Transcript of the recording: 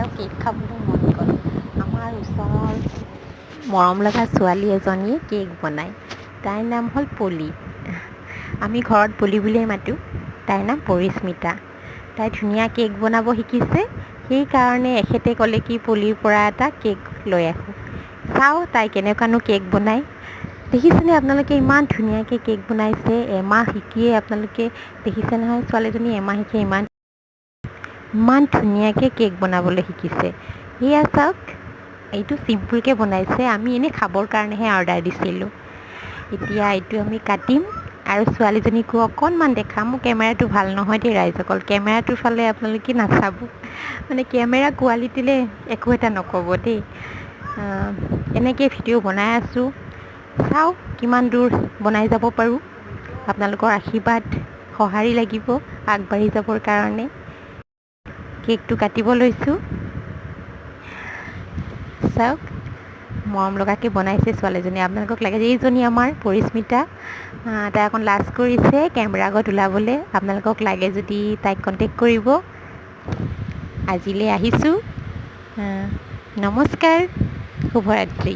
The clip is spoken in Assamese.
আৰু কেক খাবলৈ মন গ'ল। আমাৰ ওচৰৰ মৰম লগা ছোৱালী এজনীয়ে কেক বনায়। তাইৰ নাম হ'ল পলি। আমি ঘৰত পলি বুলিয়ে মাতোঁ। তাইৰ নাম পৰিস্মিতা। তাই ধুনীয়া কেক বনাব শিকিছে। সেইকাৰণে এখেতে ক'লে কি পলিৰ পৰা এটা কেক লৈ আহোঁ। চাওঁ তাই কেনেকুৱানো কেক বনায়। দেখিছেনে আপোনালোকে, ইমান ধুনীয়াকৈ কেক বনাইছে। এমাহ শিকিয়ে আপোনালোকে দেখিছে নহয়, ছোৱালীজনী এমাহ শিকিয়ে ইমান ধুনীয়াকৈ কেক বনাবলৈ শিকিছে। এয়া চাওক, এইটো চিম্পুলকৈ বনাইছে। আমি এনেই খাবৰ কাৰণেহে অৰ্ডাৰ দিছিলোঁ। এতিয়া এইটো আমি কাটিম আৰু ছোৱালীজনীকো অকণমান দেখাম। মোৰ কেমেৰাটো ভাল নহয় দেই ৰাইজসকল, কেমেৰাটোৰ ফালে আপোনালোকে নাচাব, মানে কেমেৰা কোৱালিটিলৈ একো এটা নক'ব দেই। এনেকৈ ভিডিঅ' বনাই আছোঁ। চাওক কিমান দূৰ বনাই যাব পাৰোঁ। আপোনালোকৰ আশীৰ্বাদ সঁহাৰি লাগিব আগবাঢ়ি যাবৰ কাৰণে। কেকটো কাটিব লৈছোঁ। চাওক মৰম লগাকৈ বনাইছে ছোৱালীজনী। আপোনালোকক লাগে যে এইজনী আমাৰ পৰিস্মিতা, তাই অকণ লাজ কৰিছে কেমেৰা আগত ওলাবলৈ। আপোনালোকক লাগে যদি তাইক কণ্টেক্ট কৰিব। আজিলৈ আহিছোঁ। নমস্কাৰ, শুভৰাত্ৰি।